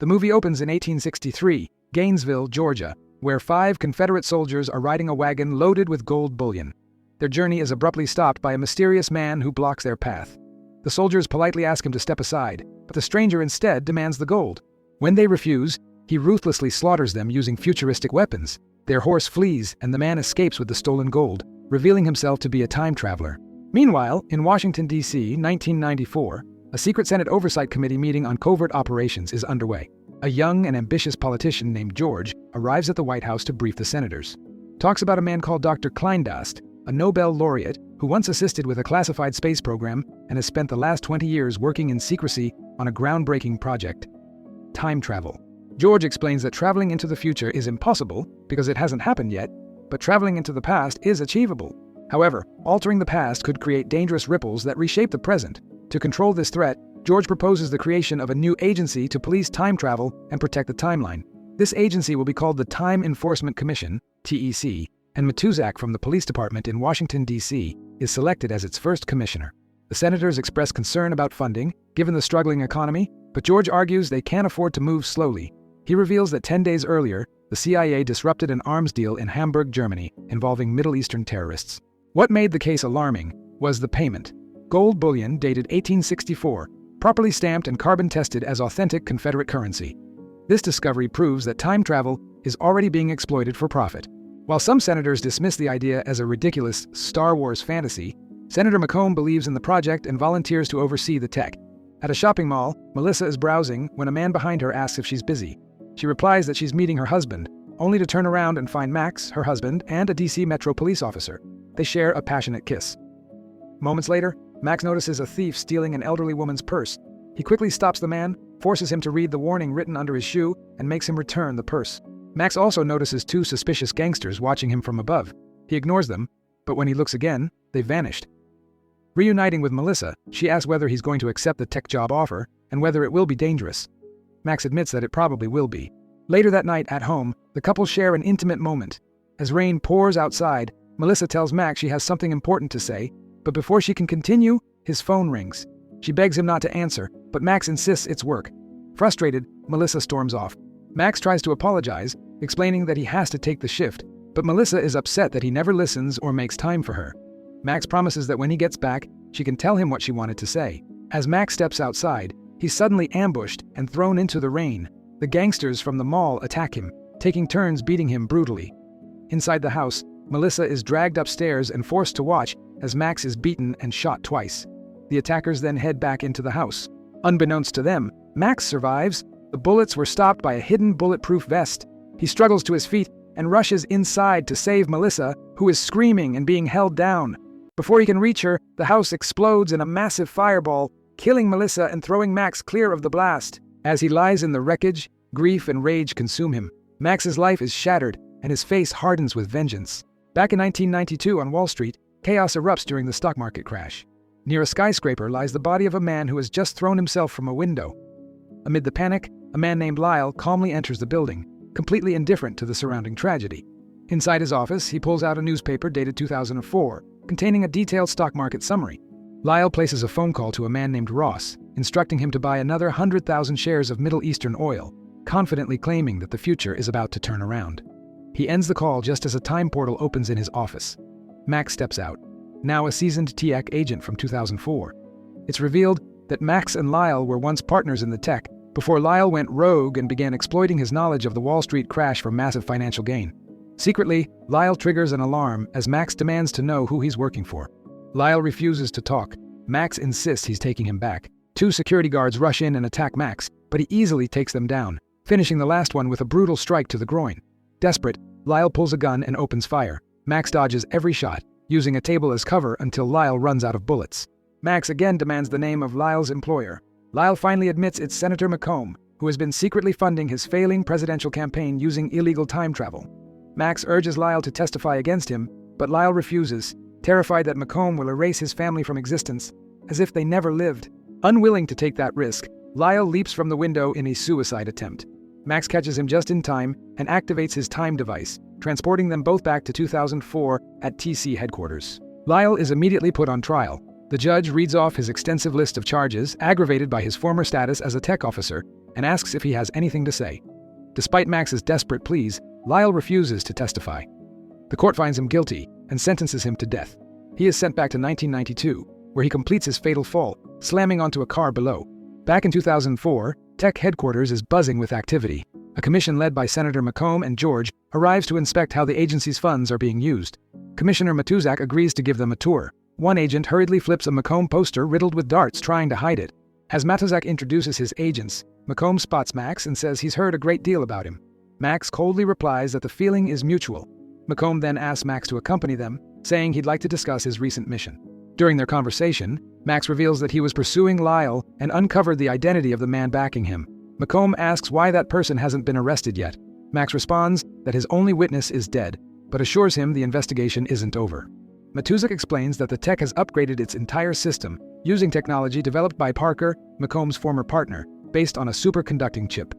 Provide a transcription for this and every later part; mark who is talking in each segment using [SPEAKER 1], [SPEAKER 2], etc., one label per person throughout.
[SPEAKER 1] The movie opens in 1863, Gainesville, Georgia, where 5 Confederate soldiers are riding a wagon loaded with gold bullion. Their journey is abruptly stopped by a mysterious man who blocks their path. The soldiers politely ask him to step aside, but the stranger instead demands the gold. When they refuse, he ruthlessly slaughters them using futuristic weapons. Their horse flees, and the man escapes with the stolen gold, revealing himself to be a time traveler. Meanwhile, in Washington, D.C., 1994, a secret Senate Oversight Committee meeting on covert operations is underway. A young and ambitious politician named George arrives at the White House to brief the senators. Talks about a man called Dr. Kleindast, a Nobel laureate who once assisted with a classified space program and has spent the last 20 years working in secrecy on a groundbreaking project: time travel. George explains that traveling into the future is impossible because it hasn't happened yet, but traveling into the past is achievable. However, altering the past could create dangerous ripples that reshape the present. To control this threat, George proposes the creation of a new agency to police time travel and protect the timeline. This agency will be called the Time Enforcement Commission, TEC, and Matuzak from the police department in Washington, D.C., is selected as its first commissioner. The senators express concern about funding, given the struggling economy, but George argues they can't afford to move slowly. He reveals that 10 days earlier, the CIA disrupted an arms deal in Hamburg, Germany, involving Middle Eastern terrorists. What made the case alarming was the payment. Gold bullion dated 1864, properly stamped and carbon-tested as authentic Confederate currency. This discovery proves that time travel is already being exploited for profit. While some senators dismiss the idea as a ridiculous Star Wars fantasy, Senator McComb believes in the project and volunteers to oversee the tech. At a shopping mall, Melissa is browsing when a man behind her asks if she's busy. She replies that she's meeting her husband, only to turn around and find Max, her husband, and a DC Metro police officer. They share a passionate kiss. Moments later, Max notices a thief stealing an elderly woman's purse. He quickly stops the man, forces him to read the warning written under his shoe, and makes him return the purse. Max also notices 2 suspicious gangsters watching him from above. He ignores them, but when he looks again, they've vanished. Reuniting with Melissa, she asks whether he's going to accept the tech job offer and whether it will be dangerous. Max admits that it probably will be. Later that night, at home, the couple share an intimate moment. As rain pours outside, Melissa tells Max she has something important to say, but before she can continue, his phone rings. She begs him not to answer, but Max insists it's work. Frustrated, Melissa storms off. Max tries to apologize, explaining that he has to take the shift, but Melissa is upset that he never listens or makes time for her. Max promises that when he gets back, she can tell him what she wanted to say. As Max steps outside, he's suddenly ambushed and thrown into the rain. The gangsters from the mall attack him, taking turns beating him brutally. Inside the house, Melissa is dragged upstairs and forced to watch as Max is beaten and shot twice. The attackers then head back into the house. Unbeknownst to them, Max survives. The bullets were stopped by a hidden bulletproof vest. He struggles to his feet and rushes inside to save Melissa, who is screaming and being held down. Before he can reach her, the house explodes in a massive fireball, killing Melissa and throwing Max clear of the blast. As he lies in the wreckage, grief and rage consume him. Max's life is shattered, and his face hardens with vengeance. Back in 1992 on Wall Street, chaos erupts during the stock market crash. Near a skyscraper lies the body of a man who has just thrown himself from a window. Amid the panic, a man named Lyle calmly enters the building, completely indifferent to the surrounding tragedy. Inside his office, he pulls out a newspaper dated 2004, containing a detailed stock market summary. Lyle places a phone call to a man named Ross, instructing him to buy another 100,000 shares of Middle Eastern oil, confidently claiming that the future is about to turn around. He ends the call just as a time portal opens in his office. Max steps out, now a seasoned TEC agent from 2004. It's revealed that Max and Lyle were once partners in the tech, before Lyle went rogue and began exploiting his knowledge of the Wall Street crash for massive financial gain. Secretly, Lyle triggers an alarm as Max demands to know who he's working for. Lyle refuses to talk. Max insists he's taking him back. 2 security guards rush in and attack Max, but he easily takes them down, finishing the last one with a brutal strike to the groin. Desperate, Lyle pulls a gun and opens fire. Max dodges every shot, using a table as cover until Lyle runs out of bullets. Max again demands the name of Lyle's employer. Lyle finally admits it's Senator McComb, who has been secretly funding his failing presidential campaign using illegal time travel. Max urges Lyle to testify against him, but Lyle refuses, terrified that McComb will erase his family from existence, as if they never lived. Unwilling to take that risk, Lyle leaps from the window in a suicide attempt. Max catches him just in time and activates his time device, transporting them both back to 2004 at TC headquarters. Lyle is immediately put on trial. The judge reads off his extensive list of charges, aggravated by his former status as a tech officer, and asks if he has anything to say. Despite Max's desperate pleas, Lyle refuses to testify. The court finds him guilty and sentences him to death. He is sent back to 1992, where he completes his fatal fall, slamming onto a car below. Back in 2004, Tech headquarters is buzzing with activity. A commission led by Senator McComb and George arrives to inspect how the agency's funds are being used. Commissioner Matuzak agrees to give them a tour. One agent hurriedly flips a McComb poster riddled with darts, trying to hide it. As Matuzak introduces his agents, McComb spots Max and says he's heard a great deal about him. Max coldly replies that the feeling is mutual. McComb then asks Max to accompany them, saying he'd like to discuss his recent mission. During their conversation, Max reveals that he was pursuing Lyle and uncovered the identity of the man backing him. McComb asks why that person hasn't been arrested yet. Max responds that his only witness is dead, but assures him the investigation isn't over. Matuzak explains that the Tech has upgraded its entire system using technology developed by Parker, McComb's former partner, based on a superconducting chip.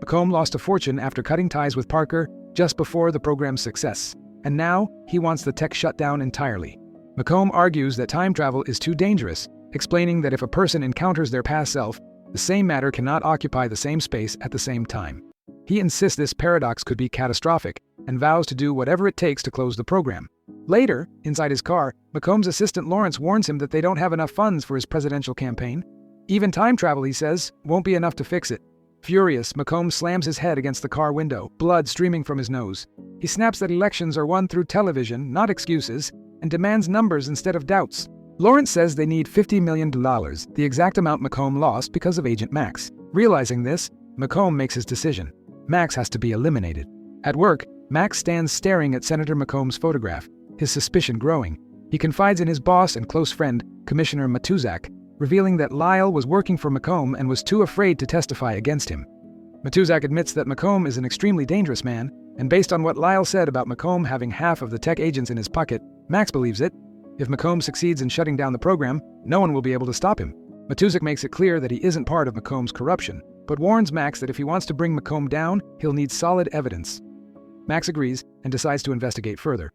[SPEAKER 1] McComb lost a fortune after cutting ties with Parker just before the program's success, and now he wants the Tech shut down entirely. McComb argues that time travel is too dangerous, explaining that if a person encounters their past self, the same matter cannot occupy the same space at the same time. He insists this paradox could be catastrophic and vows to do whatever it takes to close the program. Later, inside his car, McComb's assistant Lawrence warns him that they don't have enough funds for his presidential campaign. Even time travel, he says, won't be enough to fix it. Furious, McComb slams his head against the car window, blood streaming from his nose. He snaps that elections are won through television, not excuses, and demands numbers instead of doubts. Lawrence says they need $50 million, the exact amount McComb lost because of Agent Max. Realizing this, McComb makes his decision. Max has to be eliminated. At work, Max stands staring at Senator McComb's photograph, his suspicion growing. He confides in his boss and close friend, Commissioner Matuzak, revealing that Lyle was working for McComb and was too afraid to testify against him. Matuzak admits that McComb is an extremely dangerous man, and based on what Lyle said about McComb having half of the Tech agents in his pocket, Max believes it. If McComb succeeds in shutting down the program, no one will be able to stop him. Matuzak makes it clear that he isn't part of McComb's corruption, but warns Max that if he wants to bring McComb down, he'll need solid evidence. Max agrees and decides to investigate further.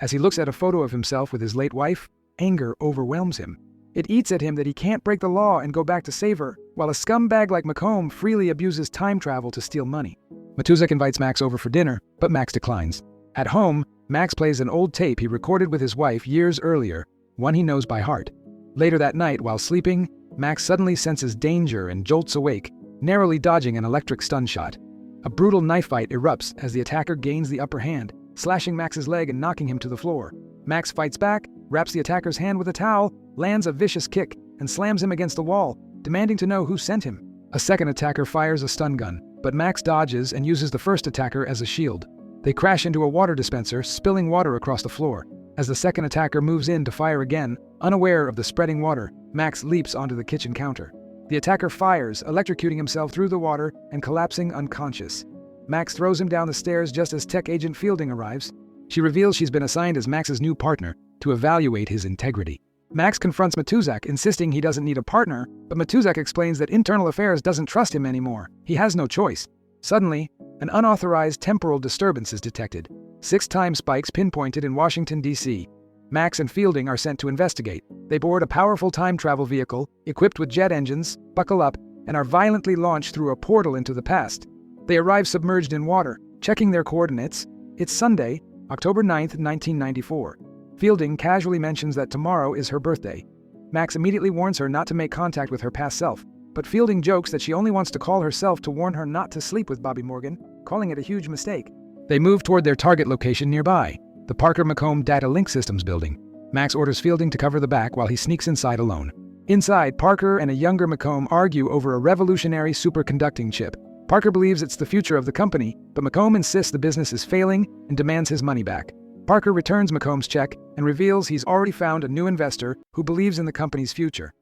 [SPEAKER 1] As he looks at a photo of himself with his late wife, anger overwhelms him. It eats at him that he can't break the law and go back to save her, while a scumbag like McComb freely abuses time travel to steal money. Matuzak invites Max over for dinner, but Max declines. At home, Max plays an old tape he recorded with his wife years earlier, one he knows by heart. Later that night, while sleeping, Max suddenly senses danger and jolts awake, narrowly dodging an electric stun shot. A brutal knife fight erupts as the attacker gains the upper hand, slashing Max's leg and knocking him to the floor. Max fights back, wraps the attacker's hand with a towel, lands a vicious kick, and slams him against the wall, demanding to know who sent him. A second attacker fires a stun gun, but Max dodges and uses the first attacker as a shield. They crash into a water dispenser, spilling water across the floor. As the second attacker moves in to fire again, unaware of the spreading water, Max leaps onto the kitchen counter. The attacker fires, electrocuting himself through the water and collapsing unconscious. Max throws him down the stairs just as Tech Agent Fielding arrives. She reveals she's been assigned as Max's new partner to evaluate his integrity. Max confronts Matuzak, insisting he doesn't need a partner, but Matuzak explains that Internal Affairs doesn't trust him anymore. He has no choice. Suddenly, an unauthorized temporal disturbance is detected. 6 time spikes pinpointed in Washington, D.C. Max and Fielding are sent to investigate. They board a powerful time travel vehicle, equipped with jet engines, buckle up, and are violently launched through a portal into the past. They arrive submerged in water, checking their coordinates. It's Sunday, October 9th, 1994. Fielding casually mentions that tomorrow is her birthday. Max immediately warns her not to make contact with her past self, but Fielding jokes that she only wants to call herself to warn her not to sleep with Bobby Morgan, calling it a huge mistake. They move toward their target location nearby, the Parker McComb Data Link Systems building. Max orders Fielding to cover the back while he sneaks inside alone. Inside, Parker and a younger McComb argue over a revolutionary superconducting chip. Parker believes it's the future of the company, but McComb insists the business is failing and demands his money back. Parker returns McComb's check and reveals he's already found a new investor who believes in the company's future.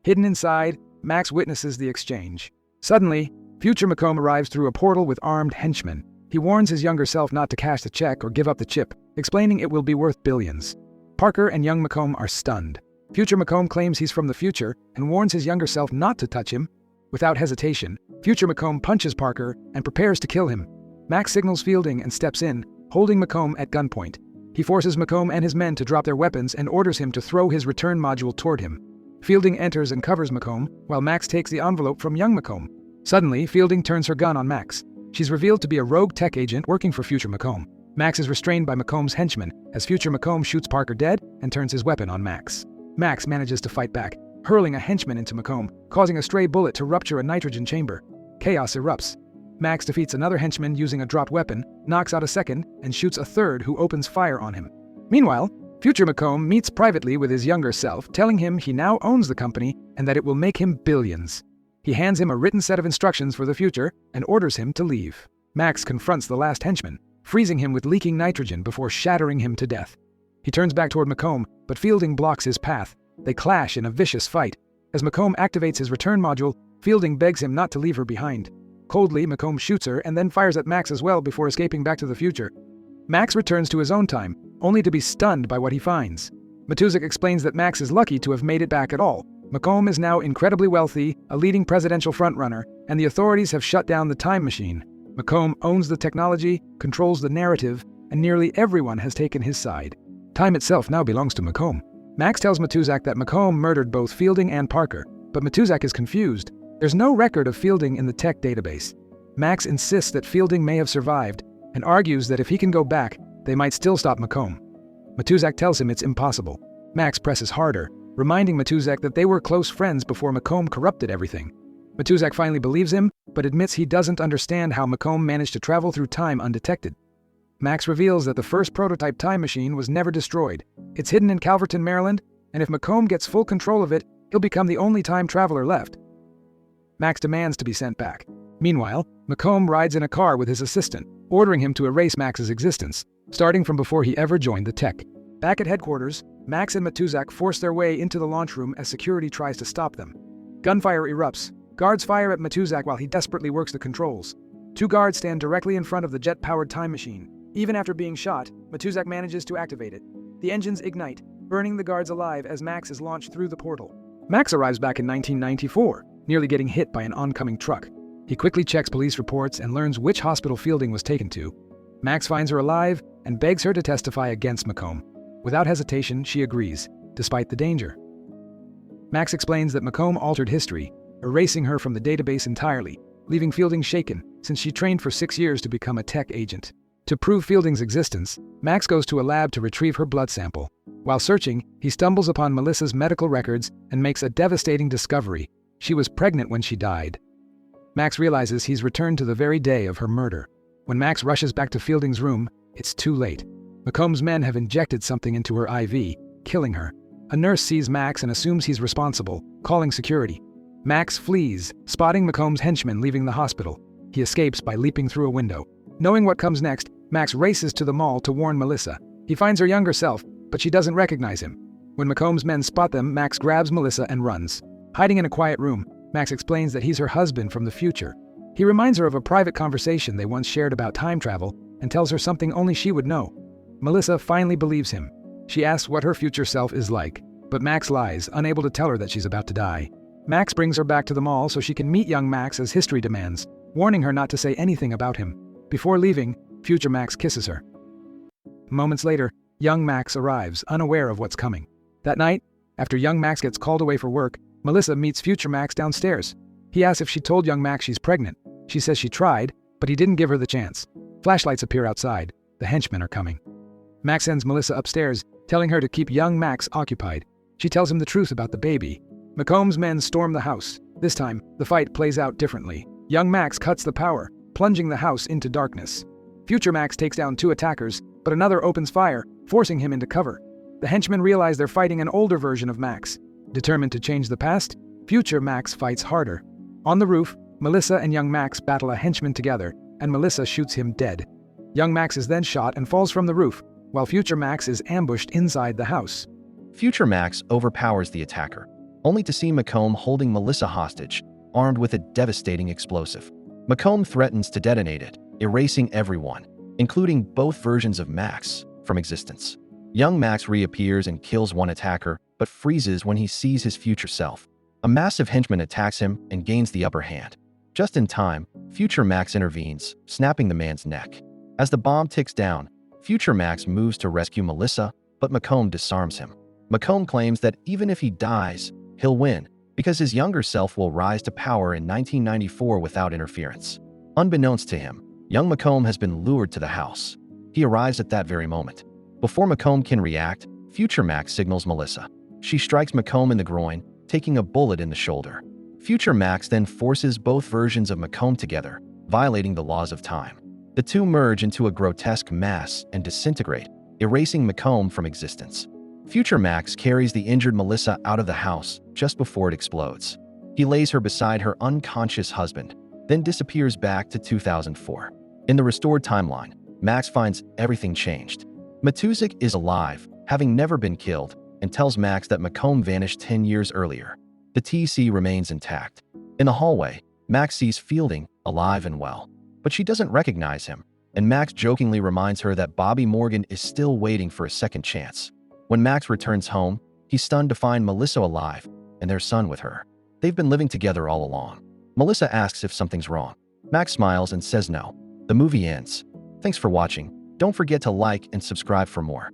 [SPEAKER 1] Hidden inside, Max witnesses the exchange. Suddenly, future McComb arrives through a portal with armed henchmen. He warns his younger self not to cash the check or give up the chip, explaining it will be worth billions. Parker and young McComb are stunned. Future McComb claims he's from the future and warns his younger self not to touch him. Without hesitation, future McComb punches Parker and prepares to kill him. Max signals Fielding and steps in, holding McComb at gunpoint. He forces McComb and his men to drop their weapons and orders him to throw his return module toward him. Fielding enters and covers McComb, while Max takes the envelope from young McComb. Suddenly, Fielding turns her gun on Max. She's revealed to be a rogue tech agent working for Future McComb. Max is restrained by McComb's henchmen as Future McComb shoots Parker dead and turns his weapon on Max. Max manages to fight back, hurling a henchman into McComb, causing a stray bullet to rupture a nitrogen chamber. Chaos erupts. Max defeats another henchman using a dropped weapon, knocks out a second, and shoots a third who opens fire on him. Meanwhile, Future McComb meets privately with his younger self, telling him he now owns the company and that it will make him billions. He hands him a written set of instructions for the future and orders him to leave. Max confronts the last henchman, freezing him with leaking nitrogen before shattering him to death. He turns back toward McComb, but Fielding blocks his path. They clash in a vicious fight. As McComb activates his return module, Fielding begs him not to leave her behind. Coldly, McComb shoots her and then fires at Max as well before escaping back to the future. Max returns to his own time, only to be stunned by what he finds. Matuszak explains that Max is lucky to have made it back at all. McComb is now incredibly wealthy, a leading presidential frontrunner, and the authorities have shut down the time machine. McComb owns the technology, controls the narrative, and nearly everyone has taken his side. Time itself now belongs to McComb. Max tells Matuszak that McComb murdered both Fielding and Parker, but Matuszak is confused. There's no record of Fielding in the tech database. Max insists that Fielding may have survived, and argues that if he can go back, they might still stop McComb. Matuszak tells him it's impossible. Max presses harder, reminding Matuszak that they were close friends before McComb corrupted everything. Matuszak finally believes him, but admits he doesn't understand how McComb managed to travel through time undetected. Max reveals that the first prototype time machine was never destroyed. It's hidden in Calverton, Maryland, and if McComb gets full control of it, he'll become the only time traveler left. Max demands to be sent back. Meanwhile, McComb rides in a car with his assistant, ordering him to erase Max's existence, starting from before he ever joined the tech. Back at headquarters, Max and Matuszak force their way into the launch room as security tries to stop them. Gunfire erupts. Guards fire at Matuszak while he desperately works the controls. Two guards stand directly in front of the jet-powered time machine. Even after being shot, Matuszak manages to activate it. The engines ignite, burning the guards alive as Max is launched through the portal. Max arrives back in 1994, nearly getting hit by an oncoming truck. He quickly checks police reports and learns which hospital Fielding was taken to. Max finds her alive and begs her to testify against McComb. Without hesitation, she agrees, despite the danger. Max explains that McComb altered history, erasing her from the database entirely, leaving Fielding shaken since she trained for 6 years to become a tech agent. To prove Fielding's existence, Max goes to a lab to retrieve her blood sample. While searching, he stumbles upon Melissa's medical records and makes a devastating discovery. She was pregnant when she died. Max realizes he's returned to the very day of her murder. When Max rushes back to Fielding's room, it's too late. McComb's men have injected something into her IV, killing her. A nurse sees Max and assumes he's responsible, calling security. Max flees, spotting McComb's henchmen leaving the hospital. He escapes by leaping through a window. Knowing what comes next, Max races to the mall to warn Melissa. He finds her younger self, but she doesn't recognize him. When McComb's men spot them, Max grabs Melissa and runs. Hiding in a quiet room, Max explains that he's her husband from the future. He reminds her of a private conversation they once shared about time travel and tells her something only she would know. Melissa finally believes him. She asks what her future self is like, but Max lies, unable to tell her that she's about to die. Max brings her back to the mall so she can meet young Max as history demands, warning her not to say anything about him. Before leaving, future Max kisses her. Moments later, young Max arrives, unaware of what's coming. That night, after young Max gets called away for work, Melissa meets future Max downstairs. He asks if she told young Max she's pregnant. She says she tried, but he didn't give her the chance. Flashlights appear outside. The henchmen are coming. Max sends Melissa upstairs, telling her to keep young Max occupied. She tells him the truth about the baby. McComb's men storm the house. This time, the fight plays out differently. Young Max cuts the power, plunging the house into darkness. Future Max takes down 2 attackers, but another opens fire, forcing him into cover. The henchmen realize they're fighting an older version of Max. Determined to change the past, future Max fights harder. On the roof, Melissa and young Max battle a henchman together, and Melissa shoots him dead. Young Max is then shot and falls from the roof, while future Max is ambushed inside the house.
[SPEAKER 2] Future Max overpowers the attacker, only to see McComb holding Melissa hostage, armed with a devastating explosive. McComb threatens to detonate it, erasing everyone, including both versions of Max, from existence. Young Max reappears and kills one attacker, but freezes when he sees his future self. A massive henchman attacks him and gains the upper hand. Just in time, future Max intervenes, snapping the man's neck. As the bomb ticks down, future Max moves to rescue Melissa, but McComb disarms him. McComb claims that even if he dies, he'll win, because his younger self will rise to power in 1994 without interference. Unbeknownst to him, young Macomb has been lured to the house. He arrives at that very moment. Before Macomb can react, Future Max signals Melissa. She strikes Macomb in the groin, taking a bullet in the shoulder. Future Max then forces both versions of Macomb together, violating the laws of time. The two merge into a grotesque mass and disintegrate, erasing Macomb from existence. Future Max carries the injured Melissa out of the house just before it explodes. He lays her beside her unconscious husband, then disappears back to 2004. In the restored timeline, Max finds everything changed. Matuzik is alive, having never been killed, and tells Max that Macomb vanished 10 years earlier. The TC remains intact. In the hallway, Max sees Fielding, alive and well. But she doesn't recognize him, and Max jokingly reminds her that Bobby Morgan is still waiting for a second chance. When Max returns home, he's stunned to find Melissa alive and their son with her. They've been living together all along. Melissa asks if something's wrong. Max smiles and says no. The movie ends. Thanks for watching. Don't forget to like and subscribe for more.